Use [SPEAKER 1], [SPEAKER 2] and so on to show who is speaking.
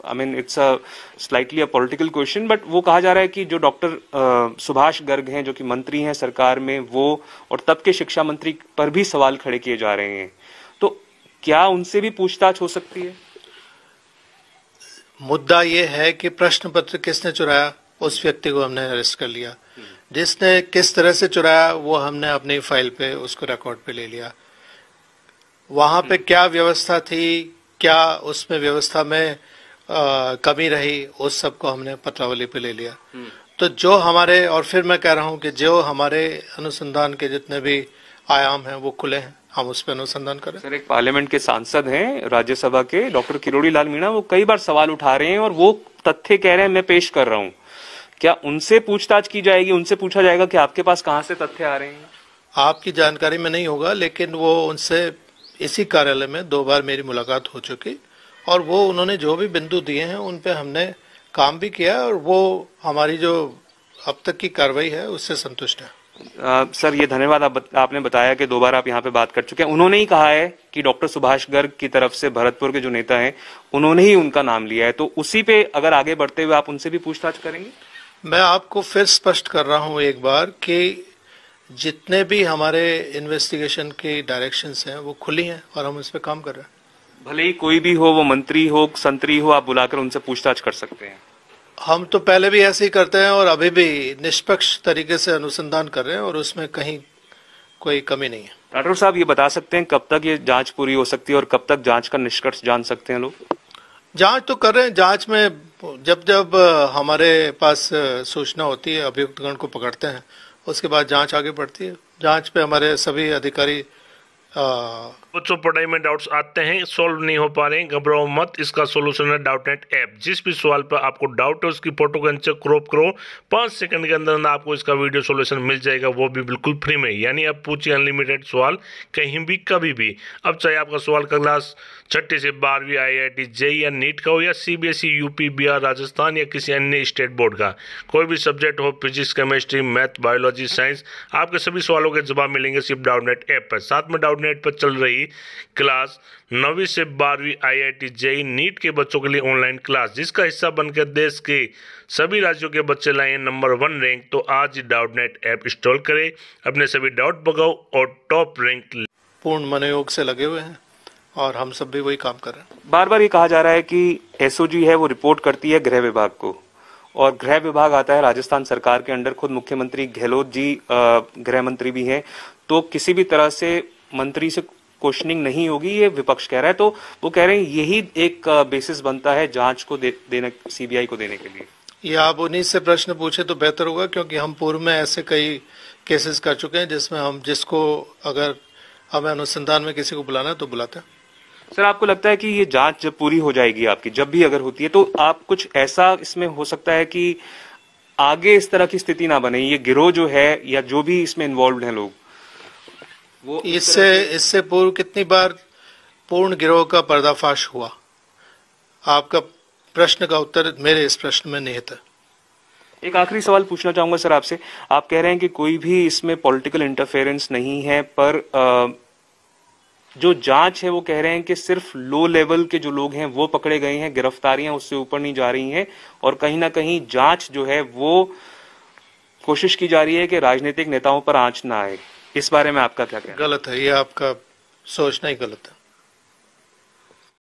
[SPEAKER 1] I mean it's a slightly a political question, but वो कहा जा रहा है कि जो डॉक्टर सुभाष गर्ग हैं, जो कि मंत्री हैं सरकार में, वो और तब के शिक्षा मंत्री पर भी सवाल खड़े किए जा रहे हैं। तो क्या उनसे भी पूछताछ हो सकती है?
[SPEAKER 2] मुद्दा ये है कि प्रश्न पत्र किसने चुराया, उस व्यक्ति को हमने अरेस्ट कर लिया। जिसने किस तरह से चुराया वो हमने अपनी फाइल पे उसको रिकॉर्ड पे ले लिया। वहां पे क्या व्यवस्था थी, क्या उसमें व्यवस्था में कमी रही, उस सब को हमने पत्रावली पे ले लिया। तो जो हमारे, और फिर मैं कह रहा हूं कि जो हमारे अनुसंधान के जितने भी आयाम हैं वो खुले हैं, हम उस पर अनुसंधान करें।
[SPEAKER 1] सर, एक पार्लियामेंट के सांसद हैं राज्यसभा के डॉक्टर किरोड़ी लाल मीणा, वो कई बार सवाल उठा रहे हैं और वो तथ्य कह रहे हैं मैं पेश कर रहा हूं। क्या उनसे पूछताछ की जाएगी, उनसे पूछा जाएगा कि आपके पास कहां से तथ्य आ रहे हैं?
[SPEAKER 2] आपकी जानकारी में नहीं होगा, लेकिन वो उनसे इसी कार्यालय में 2 बार मेरी मुलाकात हो चुकी और वो उन्होंने जो भी बिंदु दिए हैं उन पे हमने काम भी किया और वो हमारी जो अब तक की कार्रवाई है उससे संतुष्ट है।
[SPEAKER 1] सर, ये धन्यवाद, आपने बताया कि 2 बार आप यहाँ पे बात कर चुके हैं। उन्होंने ही कहा है कि डॉक्टर सुभाष गर्ग की तरफ से भरतपुर के जो नेता हैं उन्होंने ही उनका नाम लिया है, तो उसी पे अगर आगे बढ़ते हुए आप उनसे भी पूछताछ करेंगे?
[SPEAKER 2] मैं आपको फिर स्पष्ट कर रहा हूं एक बार कि जितने भी हमारे इन्वेस्टिगेशन की डायरेक्शंस हैं वो खुली हैं और हम उस पर काम कर रहे हैं।
[SPEAKER 1] भले ही कोई भी हो, वो मंत्री हो, संतरी हो, आप बुलाकर उनसे पूछताछ कर सकते हैं।
[SPEAKER 2] हम तो पहले भी ऐसे ही करते हैं और अभी भी निष्पक्ष तरीके से अनुसंधान कर रहे हैं और उसमें कहीं कोई कमी नहीं है।
[SPEAKER 1] राठौर साहब, ये बता सकते हैं कब तक ये जांच पूरी हो सकती है और कब तक जांच का निष्कर्ष जान सकते हैं लोग?
[SPEAKER 2] जांच तो कर रहे हैं। जांच में जब जब हमारे पास सूचना होती है, अभियुक्तगण को पकड़ते हैं, उसके बाद जांच आगे बढ़ती है। जांच पे हमारे सभी अधिकारी
[SPEAKER 3] बच्चों पढ़ाई में डाउट्स आते हैं, सॉल्व नहीं हो पा रहे हैं, घबराओ मत, इसका सोल्यूशन है डाउटनेट ऐप। जिस भी सवाल पर आपको डाउट है उसकी फोटो को नीचे क्रॉप करो, 5 सेकंड के अंदर आपको इसका वीडियो सोल्यूशन मिल जाएगा, वो भी बिल्कुल फ्री में। यानी आप पूछिए अनलिमिटेड सवाल कहीं भी कभी भी। अब चाहे आपका सवाल का क्लास 6ठी से 12वीं IIT जेईई या नीट का हो या CBSE यूपी बिहार राजस्थान या किसी अन्य स्टेट बोर्ड का, कोई भी सब्जेक्ट हो, physics chemistry math biology science, आपके सभी सवालों के जवाब मिलेंगे सिर्फ डाउटनेट ऐप पर। साथ में डाउटनेट पर चल रही क्लास 9वीं से 12वीं IIT जेईई नीट के बच्चों के लिए ऑनलाइन क्लास, जिसका हिस्सा बनकर देश के सभी राज्यों के बच्चे लाए नंबर 1 रैंक। तो आज डाउटनेट ऐप इंस्टॉल करें, अपने सभी डाउट भगाओ और टॉप रैंक।
[SPEAKER 2] पूर्ण मनोयोग से लगे हुए हैं और हम सब भी वही काम कर रहे हैं।
[SPEAKER 1] बार बार ये कहा जा रहा है कि SOG है वो रिपोर्ट करती है गृह विभाग को, और गृह विभाग आता है राजस्थान सरकार के अंडर। खुद मुख्यमंत्री गहलोत जी गृह मंत्री भी हैं, तो किसी भी तरह से मंत्री से क्वेश्चनिंग नहीं होगी, ये विपक्ष कह रहा है। तो वो कह रहे हैं यही एक बेसिस बनता है जांच को देने, CBI को देने के लिए।
[SPEAKER 2] ये आप उन्हीं से प्रश्न पूछे तो बेहतर होगा, क्योंकि हम पूर्व में ऐसे कई केसेस कर चुके हैं जिसमें हम जिसको अगर हमें अनुसंधान में किसी को बुलाना है तो बुलाते हैं।
[SPEAKER 1] सर, आपको लगता है कि ये जांच जब पूरी हो जाएगी आपकी, जब भी अगर होती है, तो आप कुछ ऐसा इसमें हो सकता है कि आगे इस तरह की स्थिति ना बने, ये गिरोह जो है या जो भी इसमें इन्वॉल्व हैं लोग, वो
[SPEAKER 2] इससे पूर्व कितनी बार पूर्ण गिरोह का पर्दाफाश हुआ? आपका प्रश्न का उत्तर मेरे इस प्रश्न में निहित है।
[SPEAKER 1] एक आखिरी सवाल पूछना चाहूंगा सर आपसे। आप कह रहे हैं कि कोई भी इसमें पॉलिटिकल इंटरफेरेंस नहीं है, पर जो जांच है वो कह रहे हैं कि सिर्फ लो लेवल के जो लोग हैं वो पकड़े गए हैं, गिरफ्तारियां उससे ऊपर नहीं जा रही हैं, और कहीं ना कहीं जांच जो है वो कोशिश की जा रही है कि राजनीतिक नेताओं पर आंच ना आए। इस बारे में आपका क्या कहना है?
[SPEAKER 2] गलत है, ये आपका सोचना ही गलत है।